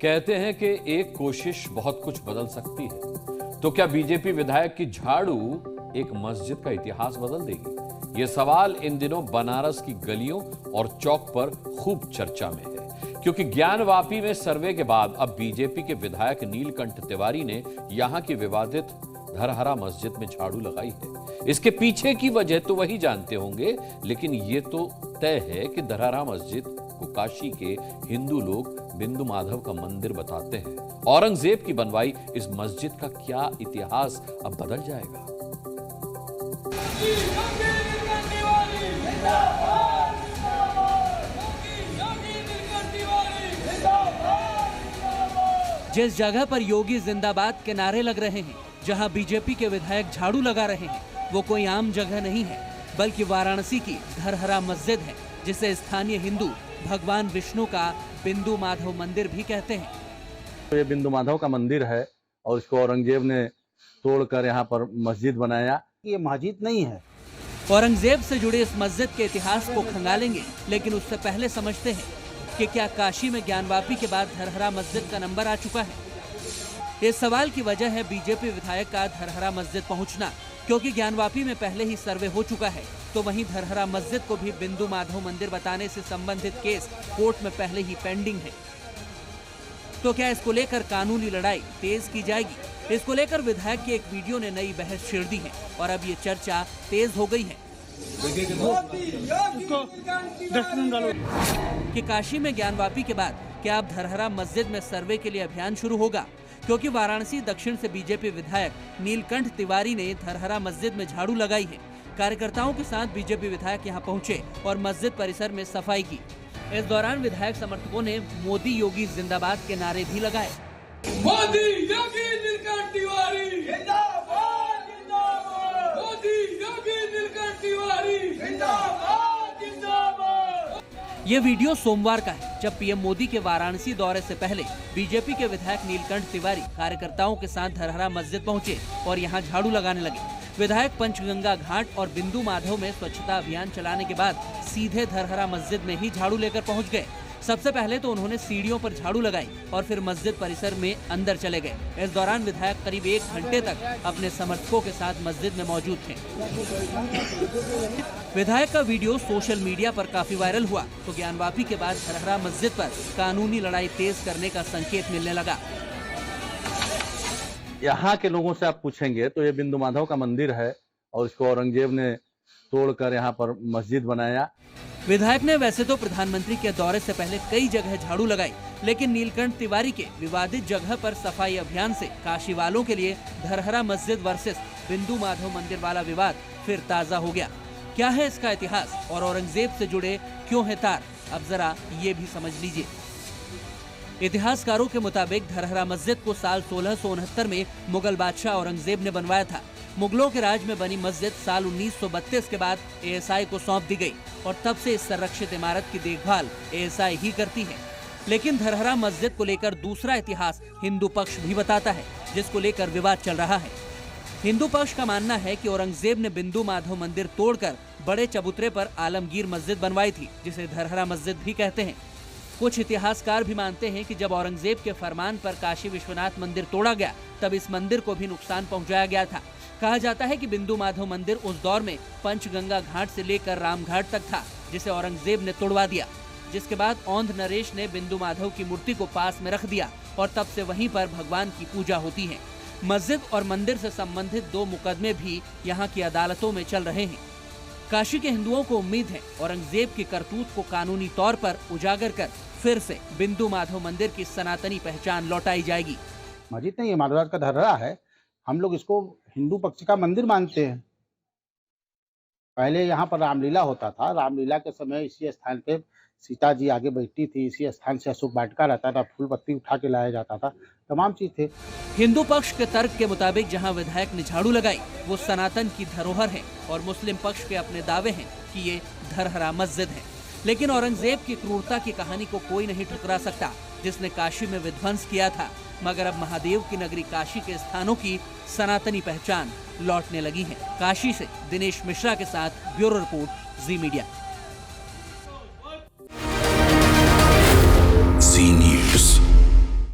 कहते हैं कि एक कोशिश बहुत कुछ बदल सकती है, तो क्या बीजेपी विधायक की झाड़ू एक मस्जिद का इतिहास बदल देगी? यह सवाल इन दिनों बनारस की गलियों और चौक पर खूब चर्चा में है, क्योंकि ज्ञानवापी में सर्वे के बाद अब बीजेपी के विधायक नीलकंठ तिवारी ने यहां की विवादित धरहरा मस्जिद में झाड़ू लगाई है। इसके पीछे की वजह तो वही जानते होंगे, लेकिन यह तो तय है कि धरहरा मस्जिद को काशी के हिंदू लोग बिंदु माधव का मंदिर बताते हैं। औरंगजेब की बनवाई इस मस्जिद का क्या इतिहास अब बदल जाएगा? जिस जगह पर योगी जिंदाबाद के नारे लग रहे हैं, जहां बीजेपी के विधायक झाड़ू लगा रहे हैं, वो कोई आम जगह नहीं है, बल्कि वाराणसी की धरहरा मस्जिद है, जिसे स्थानीय हिंदू भगवान विष्णु का बिंदु माधव मंदिर भी कहते हैं। ये बिंदु माधव का मंदिर है और इसको औरंगजेब ने तोड़कर यहाँ पर मस्जिद बनाया। ये मस्जिद नहीं है। औरंगजेब से जुड़े इस मस्जिद के इतिहास को खंगालेंगे, लेकिन उससे पहले समझते हैं कि क्या काशी में ज्ञानवापी के बाद धरहरा मस्जिद का नंबर आ चुका है। इस सवाल की वजह है बीजेपी विधायक का धरहरा मस्जिद पहुंचना, क्योंकि ज्ञानवापी में पहले ही सर्वे हो चुका है, तो वहीं धरहरा मस्जिद को भी बिंदु माधव मंदिर बताने से संबंधित केस कोर्ट में पहले ही पेंडिंग है। तो क्या इसको लेकर कानूनी लड़ाई तेज की जाएगी? इसको लेकर विधायक की एक वीडियो ने नई बहस छेड़ दी है और अब ये चर्चा तेज हो गई है कि काशी में ज्ञानवापी के बाद क्या अब धरहरा मस्जिद में सर्वे के लिए अभियान शुरू होगा, क्योंकि वाराणसी दक्षिण से बीजेपी विधायक नीलकंठ तिवारी ने धरहरा मस्जिद में झाड़ू लगाई है। कार्यकर्ताओं के साथ बीजेपी विधायक यहां पहुंचे और मस्जिद परिसर में सफाई की। इस दौरान विधायक समर्थकों ने मोदी योगी जिंदाबाद के नारे भी लगाए। मोदी योगी नीलकंठ तिवारी जिंदाबाद जिंदाबाद, मोदी योगी नीलकंठ तिवारी जिंदाबाद जिंदाबाद। ये वीडियो सोमवार का है, जब पीएम मोदी के वाराणसी दौरे से पहले बीजेपी के विधायक नीलकंठ तिवारी कार्यकर्ताओं के साथ धरहरा मस्जिद पहुंचे और यहां झाड़ू लगाने लगे। विधायक पंचगंगा घाट और बिंदु माधव में स्वच्छता अभियान चलाने के बाद सीधे धरहरा मस्जिद में ही झाड़ू लेकर पहुंच गए। सबसे पहले तो उन्होंने सीढ़ियों पर झाड़ू लगाई और फिर मस्जिद परिसर में अंदर चले गए। इस दौरान विधायक करीब 1 घंटे तक अपने समर्थकों के साथ मस्जिद में मौजूद थे। विधायक का वीडियो सोशल मीडिया पर काफी वायरल हुआ, तो ज्ञानवापी के बाद धरहरा मस्जिद पर कानूनी लड़ाई तेज करने का संकेत मिलने लगा। यहाँ के लोगों से आप पूछेंगे तो ये बिंदु माधव का मंदिर है और इसको औरंगजेब ने तोड़कर यहाँ पर मस्जिद बनाया। विधायक ने वैसे तो प्रधानमंत्री के दौरे से पहले कई जगह झाड़ू लगाई, लेकिन नीलकंठ तिवारी के विवादित जगह पर सफाई अभियान से काशी वालों के लिए धरहरा मस्जिद वर्सेस बिंदु माधव मंदिर वाला विवाद फिर ताजा हो गया। क्या है इसका इतिहास और औरंगजेब से जुड़े क्यों है तार, अब जरा ये भी समझ लीजिए। इतिहासकारों के मुताबिक धरहरा मस्जिद को साल 1669 में मुगल बादशाह औरंगजेब ने बनवाया था। मुगलों के राज में बनी मस्जिद साल 1932 के बाद एएसआई को सौंप दी गई और तब से इस संरक्षित इमारत की देखभाल एएसआई ही करती है। लेकिन धरहरा मस्जिद को लेकर दूसरा इतिहास हिंदू पक्ष भी बताता है, जिसको लेकर विवाद चल रहा है। हिंदू पक्ष का मानना है कि औरंगजेब ने बिंदु माधव मंदिर तोड़कर बड़े चबूतरे पर आलमगीर मस्जिद बनवाई थी, जिसे धरहरा मस्जिद भी कहते हैं। कुछ इतिहासकार भी मानते हैं कि जब औरंगजेब के फरमान पर काशी विश्वनाथ मंदिर तोड़ा गया, तब इस मंदिर को भी नुकसान पहुंचाया गया था। कहा जाता है कि बिंदु माधव मंदिर उस दौर में पंचगंगा घाट से लेकर रामघाट तक था, जिसे औरंगजेब ने तोड़वा दिया, जिसके बाद औंध नरेश ने बिंदु माधव की मूर्ति को पास में रख दिया और तब से वहीं पर भगवान की पूजा होती है। मस्जिद और मंदिर से संबंधित 2 मुकदमे भी यहाँ की अदालतों में चल रहे हैं। काशी के हिंदुओं को उम्मीद है औरंगजेब की करतूत को कानूनी तौर पर उजागर कर फिर से बिंदु माधव मंदिर की सनातनी पहचान लौटाई जाएगी। मस्जिद नहीं, ये माधवराज का धरहरा है। हम लोग इसको हिंदू पक्ष का मंदिर मानते हैं। पहले यहाँ पर रामलीला होता था। रामलीला के समय इसी स्थान पे सीता जी आगे बैठती थी, इसी स्थान से अशोक वाटिका रहता था, फूल पत्ती उठा के लाया जाता था, तमाम चीज थे। हिंदू पक्ष के तर्क के मुताबिक जहाँ विधायक ने झाड़ू लगाई वो सनातन की धरोहर है और मुस्लिम पक्ष के अपने दावे हैं कि ये धरहरा मस्जिद है। लेकिन औरंगजेब की क्रूरता की कहानी को कोई नहीं ठुकरा सकता, जिसने काशी में विध्वंस किया था। मगर अब महादेव की नगरी काशी के स्थानों की सनातनी पहचान लौटने लगी है। काशी से दिनेश मिश्रा के साथ ब्यूरो रिपोर्ट, जी मीडिया।